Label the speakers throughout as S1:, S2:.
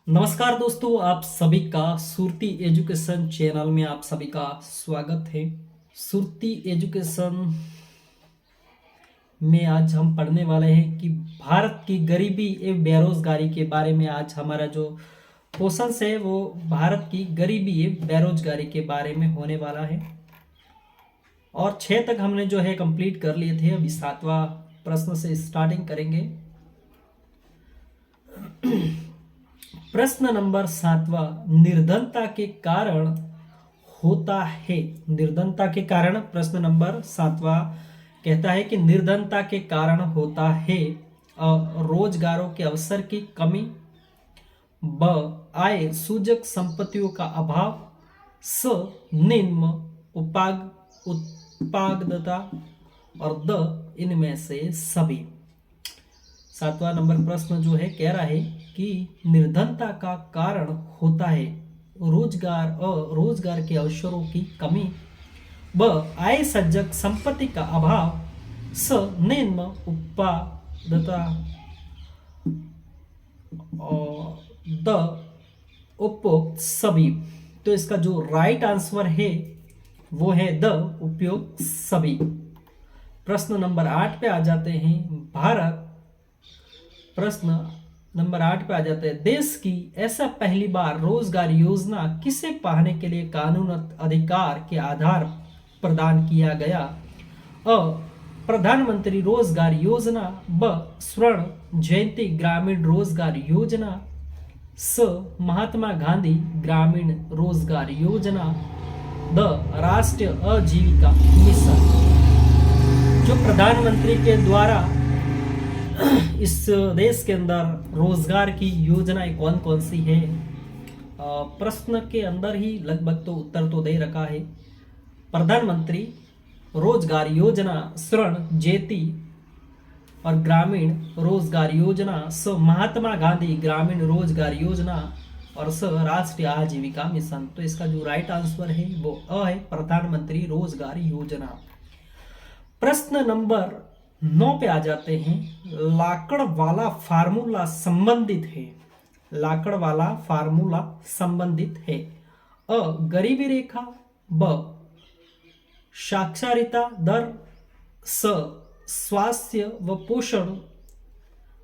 S1: नमस्कार दोस्तों, आप सभी का सुरती एजुकेशन चैनल में आप सभी का स्वागत है। सुरती एजुकेशन में आज हम पढ़ने वाले हैं कि भारत की गरीबी एवं बेरोजगारी के बारे में। आज हमारा जो क्वेश्चन है वो भारत की गरीबी एवं बेरोजगारी के बारे में होने वाला है। और 6 तक हमने जो है कंप्लीट कर लिए थे। अभी 7वां प्रश्न से स्टार्टिंग करेंगे। प्रश्न नंबर 7वां, निर्धनता के कारण होता है। निर्धनता के कारण प्रश्न नंबर 7वां कहता है कि निर्धनता के कारण होता है रोजगारों के अवसर की कमी, ब आय सूजक संपत्तियों का अभाव, स निम्न उत्पादकता और द इनमें से सभी। 7वां नंबर प्रश्न जो है कह रहा है कि निर्धनता का कारण होता है रोजगार के अवसरों की कमी, ब आय सज्जक संपत्ति का अभाव, स निम्न उत्पादकता और द उपयुक्त सभी। तो इसका जो राइट आंसर है वो है द उपयुक्त सभी। प्रश्न नंबर 8 पे आ जाते हैं। प्रश्न नंबर 8 पे आ जाते हैं। देश की ऐसा पहली बार रोजगार योजना किसे पाने के लिए कानून अधिकार के आधार प्रदान किया गया? अ प्रधानमंत्री रोजगार योजना, ब स्वर्ण जयंती ग्रामीण रोजगार योजना, स महात्मा गांधी ग्रामीण रोजगार योजना, द राष्ट्रीय आजीविका मिशन। जो प्रधानमंत्री के द्वारा इस देश के अंदर रोजगार की योजनाएं कौन कौन सी है? प्रश्न के अंदर ही लगभग तो उत्तर तो दे रखा है। प्रधानमंत्री रोजगार योजना, स्वर्ण जयंती और ग्रामीण रोजगार योजना, स महात्मा गांधी ग्रामीण रोजगार योजना और स राष्ट्रीय आजीविका मिशन। तो इसका जो राइट आंसर है वो अ है, प्रधानमंत्री रोजगार योजना। प्रश्न नंबर 9 पे आ जाते हैं। लाकड़ वाला फार्मूला संबंधित है। लाकड़ वाला फार्मूला संबंधित है। अ गरीबी रेखा, ब साक्षरता दर, स स्वास्थ्य व पोषण,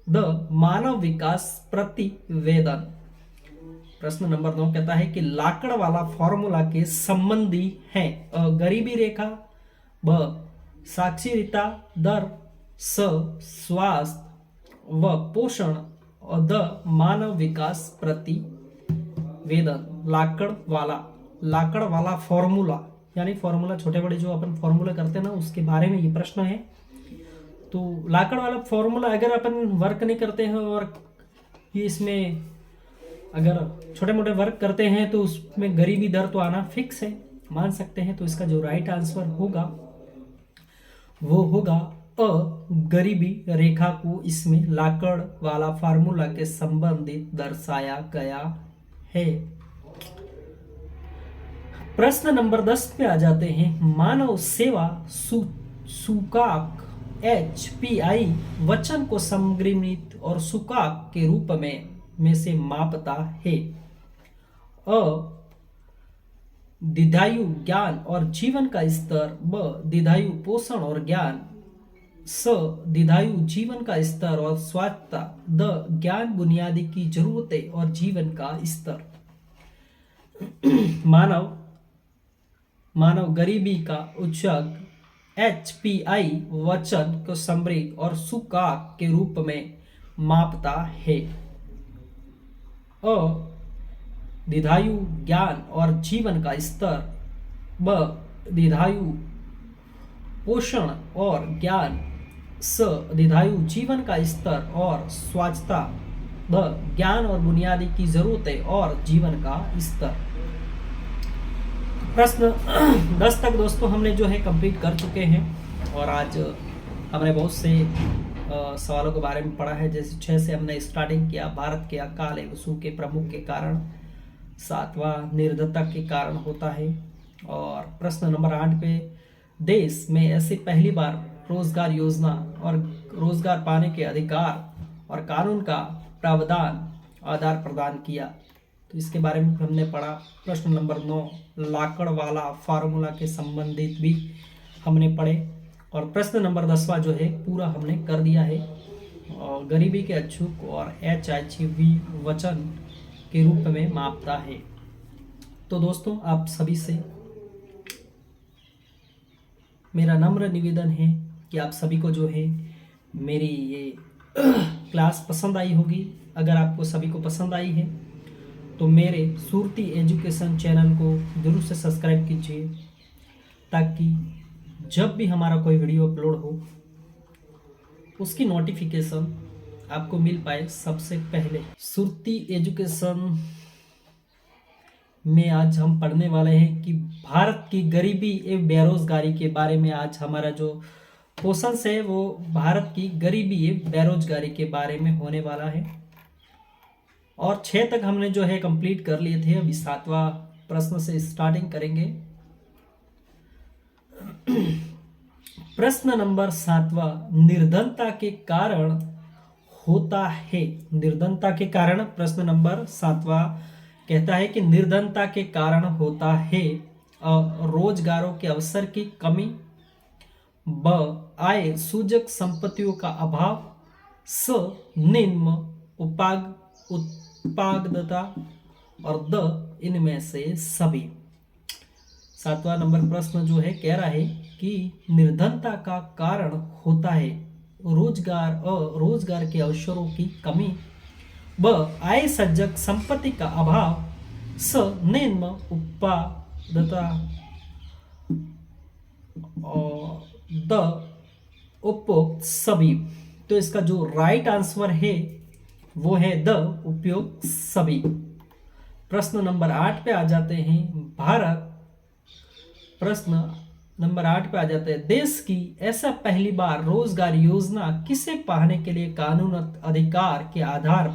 S1: द मानव विकास प्रतिवेदन। प्रश्न नंबर 9 कहता है कि लाकड़ वाला फॉर्मूला के संबंधी है। अ गरीबी रेखा, ब साक्षरता दर, स स्वास्थ्य व पोषण और द मानव विकास प्रतिवेदन। लाकड़ वाला फॉर्मूला यानी फॉर्मूला, छोटे बड़े जो अपन फॉर्मूला करते हैं ना उसके बारे में ये प्रश्न है। तो लाकड़ वाला फॉर्मूला अगर अपन वर्क नहीं करते हैं और ये इसमें अगर छोटे मोटे वर्क करते हैं तो उसमें गरीबी दर तो आना फिक्स है, मान सकते हैं। तो इसका जो राइट आंसर होगा वो होगा अ गरीबी रेखा को इसमें लाकड़ वाला फार्मूला के संबंधित दर्शाया गया है। प्रश्न नंबर 10 पे आ जाते हैं। मानव सेवा सूचकांक HPI वचन को समग्रित और सूचकांक के रूप में से मापता है। अ दीर्घायु ज्ञान और जीवन का स्तर, ब दीर्घायु पोषण और ज्ञान, स दीर्घायु जीवन का स्तर और स्वास्थ्य, द ज्ञान बुनियादी की जरूरतें और जीवन का स्तर। मानव गरीबी का उच्चांक HPI वचन को समग्र और सूचकांक के रूप में मापता है। अ दीर्घायु ज्ञान और जीवन का स्तर, ब दीर्घायु पोषण और ज्ञान, स दीर्घायु जीवन का स्तर और स्वास्थ्य, द ज्ञान और बुनियादी की जरूरतें और जीवन का स्तर। प्रश्न 10 तक दोस्तों हमने जो है कंप्लीट कर चुके हैं और आज हमने बहुत से सवालों के बारे में पढ़ा है। जैसे 6 से हमने स्टार्टिंग किया, भारत के अकाल एवं सूखे प्रमुख के कारण, 7वां निर्धनता के कारण होता है और प्रश्न नंबर 8 पे देश में ऐसी पहली बार रोजगार योजना और रोजगार पाने के अधिकार और कानून का प्रावधान आधार प्रदान किया। तो इसके बारे में हमने पढ़ा। प्रश्न नंबर 9 लाकड़ वाला फार्मूला के संबंधित भी हमने पढ़े। और प्रश्न नंबर 10वां जो है पूरा हमने कर दिया है। और गरीबी के अचूक और HIV वचन के रूप में मापता है। तो दोस्तों आप सभी से मेरा नम्र निवेदन है कि आप सभी को जो है मेरी ये क्लास पसंद आई होगी। अगर आपको सभी को पसंद आई है तो मेरे सुरती एजुकेशन चैनल को जरूर से सब्सक्राइब कीजिए, ताकि जब भी हमारा कोई वीडियो अपलोड हो उसकी नोटिफिकेशन आपको मिल पाए सबसे पहले। सुरती एजुकेशन में आज हम पढ़ने वाले हैं कि भारत की गरीबी एवं बेरोजगारी के बारे में। आज हमारा जो क्वेश्चन है वो भारत की गरीबी एवं बेरोजगारी के बारे में होने वाला है। और 6 तक हमने जो है कंप्लीट कर लिए थे। अभी 7वां प्रश्न से स्टार्टिंग करेंगे। प्रश्न नंबर 7वां निर्धनता के कारण होता है। निर्धनता के कारण प्रश्न नंबर 7वां कहता है कि निर्धनता के कारण होता है रोजगारों के अवसर की कमी, ब आय सूजक संपत्तियों का अभाव, स निम्न उत्पादकता और द इनमें से सभी। 7वां नंबर प्रश्न जो है कह रहा है कि निर्धनता का कारण होता है रोजगार के अवसरों की कमी, ब आय सज्जक संपत्ति का अभाव, स निम्न उत्पादकता और द उपयुक्त सभी। तो इसका जो राइट आंसर है वो है द उपयुक्त सभी। प्रश्न नंबर 8 पे आ जाते हैं। प्रश्न नंबर 8 पे आ जाते हैं। देश की ऐसा पहली बार रोजगार योजना किसे पाने के लिए कानूनत अधिकार के आधार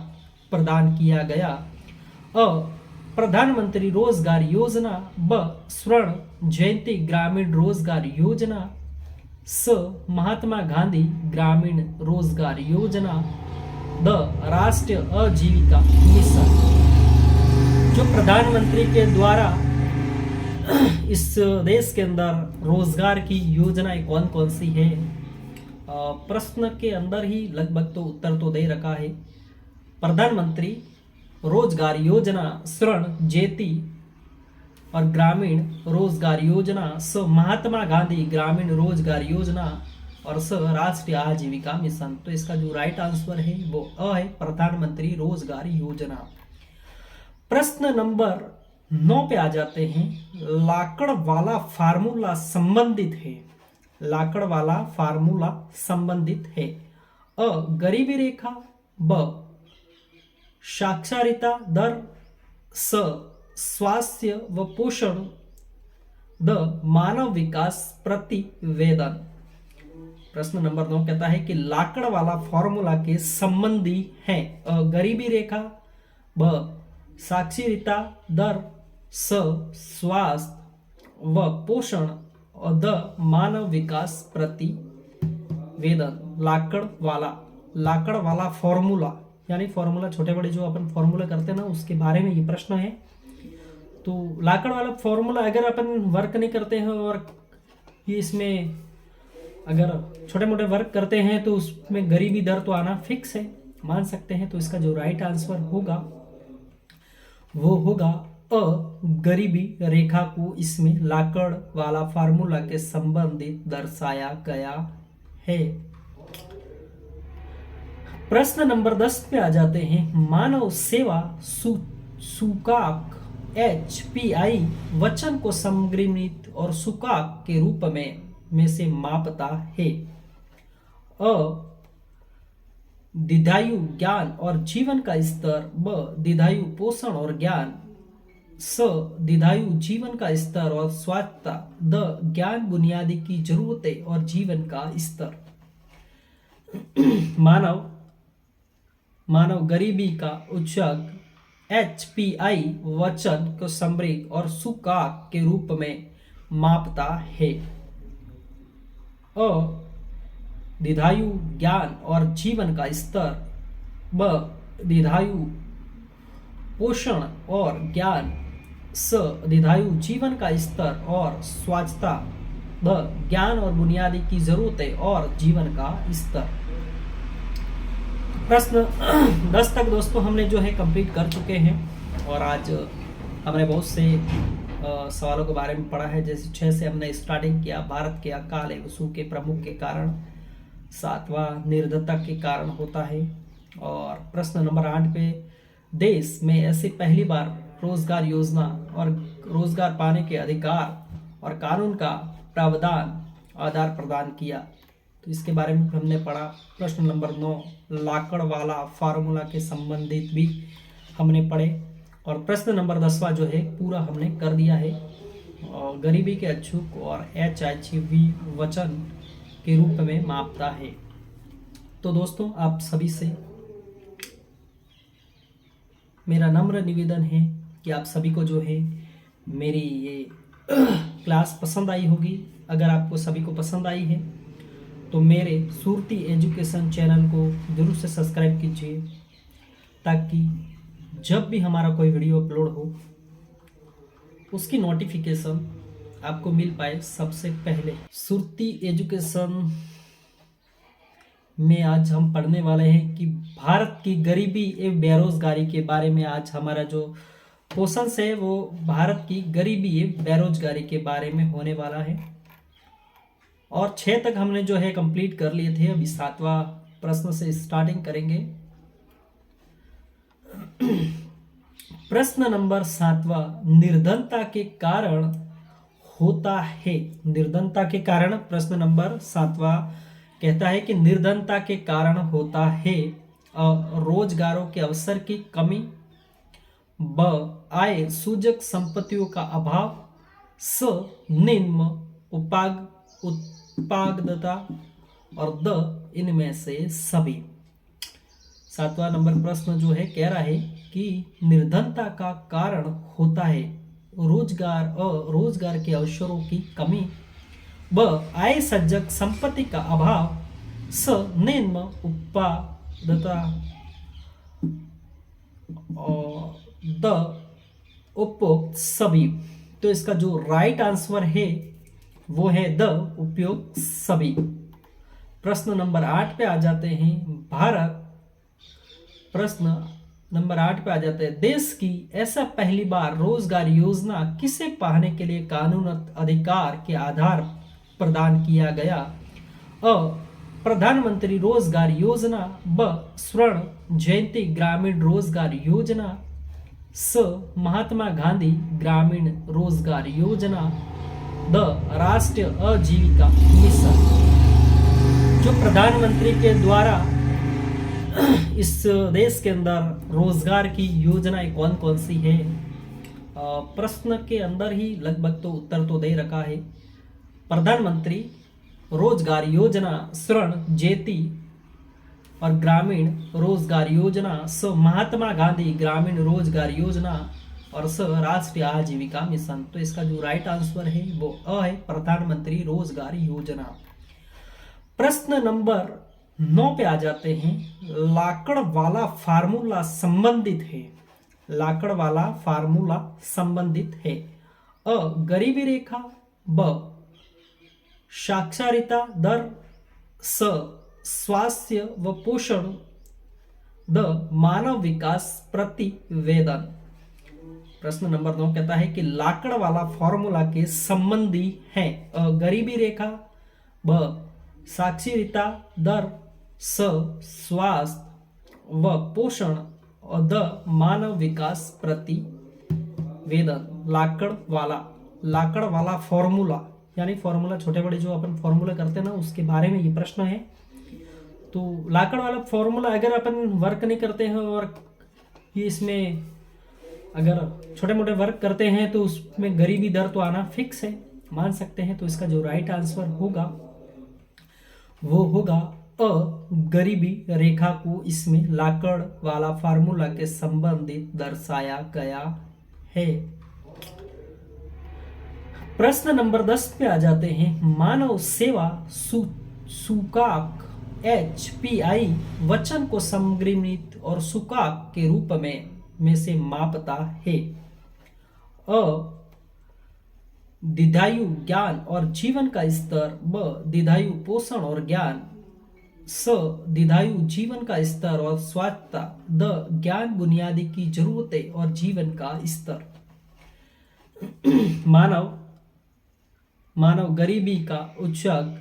S1: प्रदान किया गया? अ प्रधानमंत्री रोजगार योजना, ब स्वर्ण जयंती ग्रामीण रोजगार योजना, स महात्मा गांधी ग्रामीण रोजगार योजना, द राष्ट्रीय आजीविका मिशन। जो प्रधानमंत्री के द्वारा इस देश के अंदर रोजगार की योजनाएं कौन कौन सी है? प्रश्न के अंदर ही लगभग तो उत्तर तो दे रखा है। प्रधानमंत्री रोजगार योजना, स्वर्ण जयंती और ग्रामीण रोजगार योजना, स महात्मा गांधी ग्रामीण रोजगार योजना और स राष्ट्रीय आजीविका मिशन। तो इसका जो राइट आंसर है वो अ है, प्रधानमंत्री रोजगार योजना। प्रश्न नंबर 9 पे आ जाते हैं। लाकड़ वाला फार्मूला संबंधित है। लाकड़ वाला फार्मूला संबंधित है। अ गरीबी रेखा, ब साक्षरता दर, स स्वास्थ्य व पोषण, द मानव विकास प्रतिवेदन। प्रश्न नंबर 9 कहता है कि लाकड़ वाला फॉर्मूला के संबंधी है। अ गरीबी रेखा, ब साक्षरता दर, स स्वास्थ्य व पोषण और द मानव विकास प्रतिवेदन। लाकड़ वाला फॉर्मूला यानी फॉर्मूला छोटे बड़े जो अपन फॉर्मूला करते हैं ना उसके बारे में ये प्रश्न है। तो लाकड़ वाला फॉर्मूला अगर अपन वर्क नहीं करते हैं और ये इसमें अगर छोटे मोटे वर्क करते हैं तो उसमें गरीबी दर तो आना फिक्स है, मान सकते हैं। तो इसका जो राइट आंसर होगा वो होगा अ गरीबी रेखा को इसमें लाकड़ वाला फार्मूला के संबंधित दर्शाया गया है। प्रश्न नंबर 10 पे आ जाते हैं। मानव सेवा सूकाक HPI वचन को समग्रित और सूकाक के रूप में से मापता है। अ दीर्घायु ज्ञान और जीवन का स्तर, ब दीर्घायु पोषण और ज्ञान, स दीर्घायु जीवन का स्तर और स्वास्थ्य, द ज्ञान बुनियादी की जरूरतें और जीवन का स्तर। मानव गरीबी का उच्चांक HPI वचन को समृद्ध और सूकाक के रूप में मापता है। अ दीर्घायु ज्ञान और जीवन का स्तर, ब दीर्घायु पोषण और ज्ञान स दीर्घायु जीवन का स्तर और स्वास्थ्य द ज्ञान और बुनियादी की जरूरतें और जीवन का स्तर। प्रश्न 10 तक दोस्तों हमने जो है कंप्लीट कर चुके हैं और आज हमने बहुत से सवालों के बारे में पढ़ा है। जैसे 6 से हमने स्टार्टिंग किया, भारत के अकाल एवं सूखे प्रमुख के कारण, 7वां निर्धनता के कारण होता है। और प्रश्न नंबर 8 पे देश में ऐसे पहली बार रोजगार योजना और रोजगार पाने के अधिकार और कानून का प्रावधान आधार प्रदान किया, तो इसके बारे में हमने पढ़ा। प्रश्न नंबर 9 लाकड़ वाला फार्मूला के संबंधित भी हमने पढ़े। और प्रश्न नंबर 10वां जो है पूरा हमने कर दिया है। और गरीबी के अचूक और HIV वचन के रूप में मापता है। तो दोस्तों आप सभी से मेरा नम्र निवेदन है कि आप सभी को जो है मेरी ये क्लास पसंद आई होगी। अगर आपको सभी को पसंद आई है तो मेरे सुरती एजुकेशन चैनल को जरूर से सब्सक्राइब कीजिए, ताकि जब भी हमारा कोई वीडियो अपलोड हो उसकी नोटिफिकेशन आपको मिल पाए सबसे पहले। सुरती एजुकेशन में आज हम पढ़ने वाले हैं कि भारत की गरीबी एवं बेरोजगारी के बारे में। आज हमारा जो क्वेश्चन है वो भारत की गरीबी एवं बेरोजगारी के बारे में होने वाला है। और 6 तक हमने जो है कंप्लीट कर लिए थे। अभी 7वां प्रश्न से स्टार्टिंग करेंगे। प्रश्न नंबर 7वां निर्धनता के कारण होता है। निर्धनता के कारण प्रश्न नंबर 7वां कहता है कि निर्धनता के कारण होता है रोजगारों के अवसर की कमी, ब आय सूजक संपत्तियों का अभाव, स निम्न उत्पादकता और द इनमें से सभी। 7वां नंबर प्रश्न जो है कह रहा है कि निर्धनता का कारण होता है रोजगार के अवसरों की कमी, ब आय सज्जक संपत्ति का अभाव, स निम्न उत्पादकता और द उपयुक्त सभी। तो इसका जो राइट आंसर है वो है द उपयुक्त सभी। प्रश्न नंबर 8 पे आ जाते हैं। प्रश्न नंबर 8 पे आ जाते हैं। देश की ऐसा पहली बार रोजगार योजना किसे पाने के लिए कानूनत अधिकार के आधार प्रदान किया गया? अ प्रधानमंत्री रोजगार योजना, ब स्वर्ण जयंती ग्रामीण रोजगार योजना, स महात्मा गांधी ग्रामीण रोजगार योजना, द राष्ट्रीय आजीविका मिशन। जो प्रधानमंत्री के द्वारा इस देश के अंदर रोजगार की योजनाएं कौन कौन सी है? प्रश्न के अंदर ही लगभग तो उत्तर तो दे रखा है। प्रधानमंत्री रोजगार योजना, स्वर्ण जयंती और ग्रामीण रोजगार योजना, स महात्मा गांधी ग्रामीण रोजगार योजना और स राष्ट्रीय आजीविका मिशन। तो इसका जो राइट आंसर है वो अ है, प्रधानमंत्री रोजगार योजना। प्रश्न नंबर 9 पे आ जाते हैं। लाकड़ वाला फार्मूला संबंधित है। लाकड़ वाला फार्मूला संबंधित है। अ गरीबी रेखा, ब साक्षरता दर, स स्वास्थ्य व पोषण, द मानव विकास प्रतिवेदन। प्रश्न नंबर 9 कहता है कि लाकड़ वाला फॉर्मूला के संबंधी है। अ गरीबी रेखा, ब साक्षरता दर, स स्वास्थ्य व पोषण और द मानव विकास प्रतिवेदन। लाकड़ वाला फॉर्मूला यानी फॉर्मूला छोटे बड़े जो अपन फॉर्मूला करते हैं ना उसके बारे में ये प्रश्न है। तो लाकड़ वाला फॉर्मूला अगर अपन वर्क नहीं करते हैं और ये इसमें अगर छोटे मोटे वर्क करते हैं तो उसमें गरीबी दर तो आना फिक्स है, मान सकते हैं। तो इसका जो राइट आंसर होगा वो होगा अ गरीबी रेखा को इसमें लाकड़ वाला फार्मूला के संबंधित दर्शाया गया है। प्रश्न नंबर 10 पे आ जाते हैं। मानव सेवा सुकाक HPI वचन को संग्रहित और सुकाक के रूप में में से मापता है। अ दीर्घायु ज्ञान और जीवन का स्तर। ब दीर्घायु पोषण और ज्ञान। स दीर्घायु जीवन का स्तर और स्वास्थ्य। द ज्ञान बुनियादी की जरूरतें और जीवन का स्तर। मानव गरीबी का उच्चांक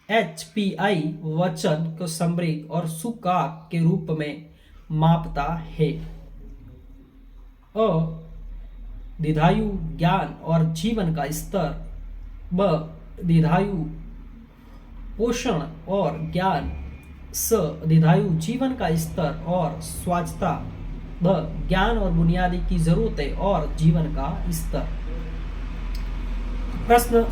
S1: HPI वचन को समृद्ध और सूचकांक के रूप में मापता है। अ दीर्घायु ज्ञान और जीवन का स्तर। ब दीर्घायु पोषण और ज्ञान। स दीर्घायु जीवन का स्तर और स्वास्थ्य। द ज्ञान और बुनियादी की जरूरतें और जीवन का स्तर। प्रश्न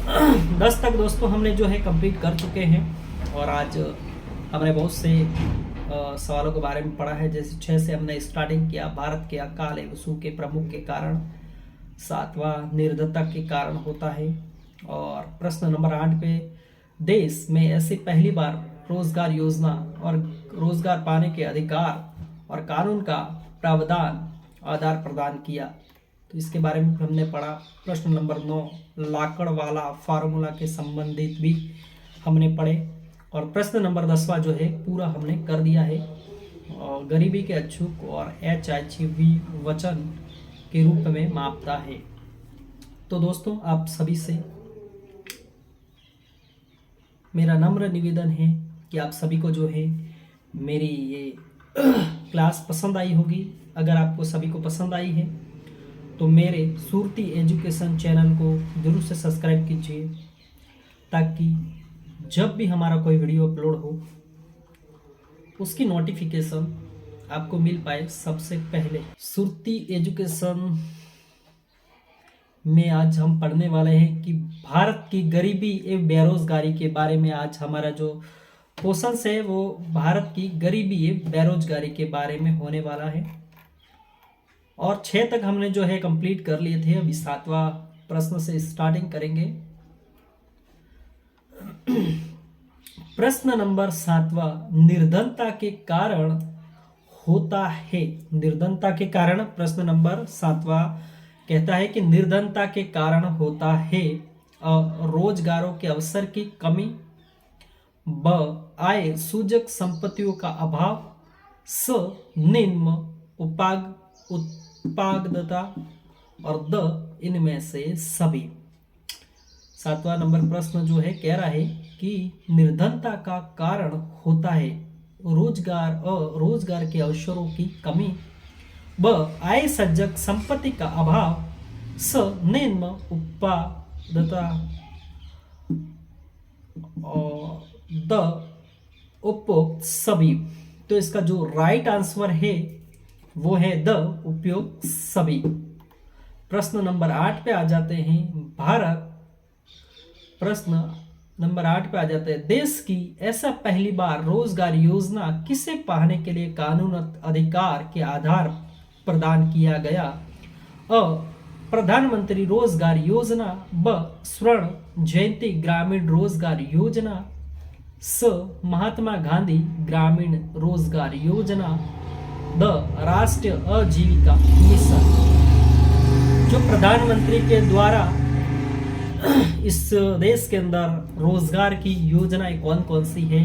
S1: 10 तक दोस्तों हमने जो है कंप्लीट कर चुके हैं और आज हमने बहुत से सवालों के बारे में पढ़ा है। जैसे 6 से हमने स्टार्टिंग किया, भारत के अकाल एवं सूखे प्रमुख के कारण। 7वां निर्धनता के कारण होता है। और प्रश्न नंबर 8 पे देश में ऐसे पहली बार रोजगार योजना और रोजगार पाने के अधिकार और कानून का प्रावधान आधार प्रदान किया, तो इसके बारे में हमने पढ़ा। प्रश्न नंबर 9 लाकड़ वाला फार्मूला के संबंधित भी हमने पढ़े। और प्रश्न नंबर 10वां जो है पूरा हमने कर दिया है। और गरीबी के अचूक और HIV वचन के रूप में मापता है। तो दोस्तों आप सभी से मेरा नम्र निवेदन है कि आप सभी को जो है मेरी ये क्लास पसंद आई होगी। अगर आपको सभी को पसंद आई है तो मेरे सुरती एजुकेशन चैनल को जरूर से सब्सक्राइब कीजिए, ताकि जब भी हमारा कोई वीडियो अपलोड हो उसकी नोटिफिकेशन आपको मिल पाए सबसे पहले। सुरती एजुकेशन में आज हम पढ़ने वाले हैं कि भारत की गरीबी एवं बेरोजगारी के बारे में। आज हमारा जो क्वेश्चन है वो भारत की गरीबी एवं बेरोजगारी के बारे में होने वाला है। और 6 तक हमने जो है कंप्लीट कर लिए थे। अभी 7वां प्रश्न से स्टार्टिंग करेंगे। प्रश्न नंबर 7वां निर्धनता के कारण होता है। निर्धनता के कारण प्रश्न नंबर 7वां कहता है कि निर्धनता के कारण होता है रोजगारों के अवसर की कमी। ब आय सूजक संपत्तियों का अभाव। स निम्न उत्पादकता। और द इनमें से सभी। 7वां नंबर प्रश्न जो है कह रहा है कि निर्धनता का कारण होता है रोजगार के अवसरों की कमी। ब आय सजग संपत्ति का अभाव। स निम्न उत्पादकता। और द उपयुक्त सभी। तो इसका जो राइट आंसर है वो है द उपयुक्त सभी। प्रश्न नंबर 8 पे आ जाते हैं। प्रश्न नंबर 8 पे आ जाते हैं। देश की ऐसा पहली बार रोजगार योजना किसे पाने के लिए कानून अधिकार के आधार प्रदान किया गया। अ प्रधानमंत्री रोजगार योजना। ब स्वर्ण जयंती ग्रामीण रोजगार योजना। स महात्मा गांधी ग्रामीण रोजगार योजना। द राष्ट्रीय आजीविका मिशन। जो प्रधानमंत्री के द्वारा इस देश के अंदर रोजगार की योजनाएं कौन कौन सी है,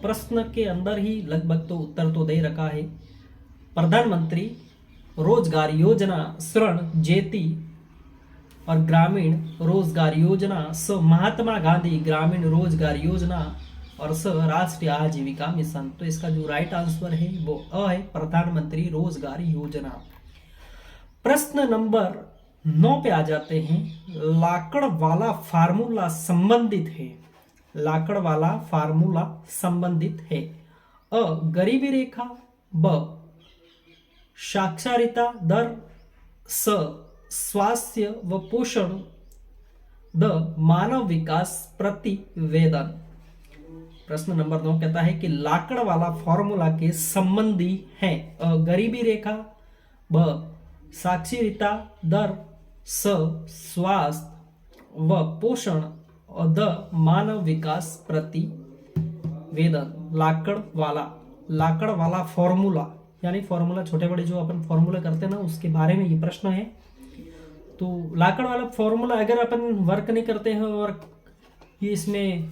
S1: प्रश्न के अंदर ही लगभग तो उत्तर तो दे रखा है। प्रधानमंत्री रोजगार योजना, स्वर्ण जयंती और ग्रामीण रोजगार योजना। स महात्मा गांधी ग्रामीण रोजगार योजना। और स राष्ट्रीय आजीविका मिशन। तो इसका जो राइट आंसर है वो अ है, प्रधानमंत्री रोजगार योजना। प्रश्न नंबर 9 पे आ जाते हैं। लाकड़ वाला फार्मूला संबंधित है। लाकड़ वाला फार्मूला संबंधित है। अ गरीबी रेखा। ब साक्षरता दर। स स्वास्थ्य व पोषण। द मानव विकास प्रतिवेदन। प्रश्न नंबर 9 कहता है कि लाकड़ वाला फॉर्मूला के संबंधी है। अ गरीबी रेखा। ब साक्षरता दर। स स्वास्थ्य व पोषण। और द मानव विकास प्रतिवेदन। लाकड़ वाला फॉर्मूला यानी फॉर्मूला, छोटे बड़े जो अपन फॉर्मूला करते हैं ना, उसके बारे में ये प्रश्न है। तो लाकड़ वाला फॉर्मूला अगर अपन वर्क नहीं करते हैं और ये इसमें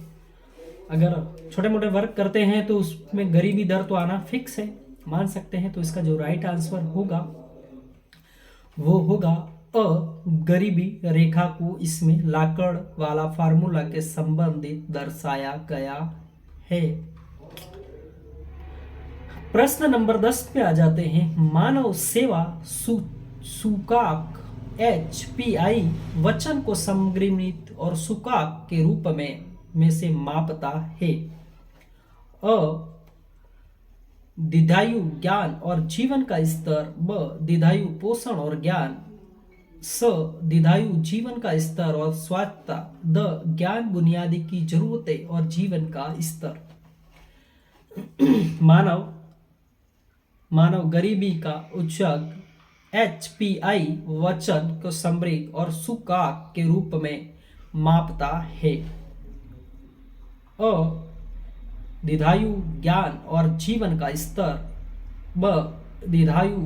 S1: अगर छोटे मोटे वर्क करते हैं तो उसमें गरीबी दर तो आना फिक्स है, मान सकते हैं। तो इसका जो राइट आंसर होगा वो होगा अ, गरीबी रेखा को इसमें लाकड़ वाला फार्मूला के संबंधित दर्शाया गया है। प्रश्न नंबर 10 पे आ जाते हैं। मानव सेवा सुकाक HPI वचन को समग्रिमित और सुकाक के रूप में से मापता है। अ, दीर्घायु ज्ञान और जीवन का स्तर। ब, दीर्घायु पोषण और ज्ञान। स, दीर्घायु जीवन का स्तर और स्वास्थ्य। द, ज्ञान बुनियादी की जरूरतें और जीवन का स्तर। मानव गरीबी का उच्चांक HPI वचन को समृद्ध और सुकाक के रूप में मापता है। अ, दीर्घायु ज्ञान और जीवन का स्तर। ब, दीर्घायु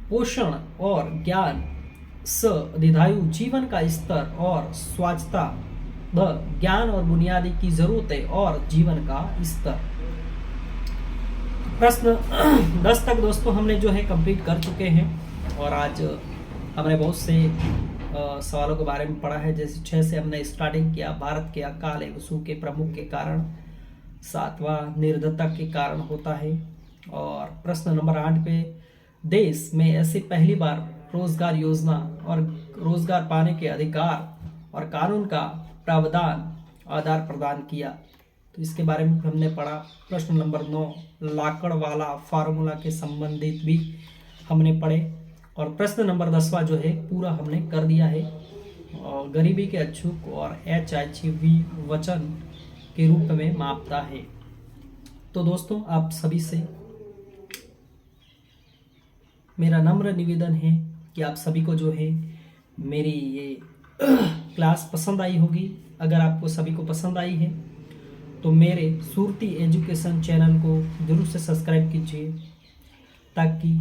S1: पोषण और ज्ञान। स, दीर्घायु जीवन का स्तर और स्वास्थ्य। द, ज्ञान और बुनियादी की जरूरतें और जीवन का स्तर। प्रश्न 10 तक दोस्तों हमने जो है कंप्लीट कर चुके हैं और आज हमने बहुत से सवालों के बारे में पढ़ा है। जैसे 6 से हमने स्टार्टिंग किया, भारत के अकाल एवं सूखे प्रमुख के कारण। 7वां निर्धनता के कारण होता है। और प्रश्न नंबर 8 पे, देश में ऐसे पहली बार रोजगार योजना और रोजगार पाने के अधिकार और कानून का प्रावधान आधार प्रदान किया। तो इसके बारे में हमने पढ़ा। प्रश्न नंबर 9, लाकड़ वाला फार्मूला के संबंधित भी हमने पढ़े। और प्रश्न नंबर 10वां जो है पूरा हमने कर दिया है। और गरीबी के अचूक और HIV वचन के रूप में मापता है। तो दोस्तों आप सभी से मेरा नम्र निवेदन है कि आप सभी को जो है मेरी ये क्लास पसंद आई होगी। अगर आपको सभी को पसंद आई है तो मेरे सुरती एजुकेशन चैनल को जरूर से सब्सक्राइब कीजिए, ताकि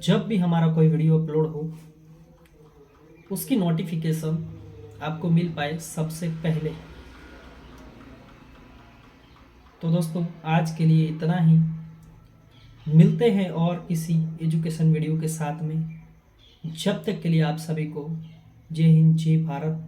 S1: जब भी हमारा कोई वीडियो अपलोड हो उसकी नोटिफिकेशन आपको मिल पाए सबसे पहले। तो दोस्तों आज के लिए इतना ही। मिलते हैं और किसी एजुकेशन वीडियो के साथ में। जब तक के लिए आप सभी को जय हिंद, जय भारत।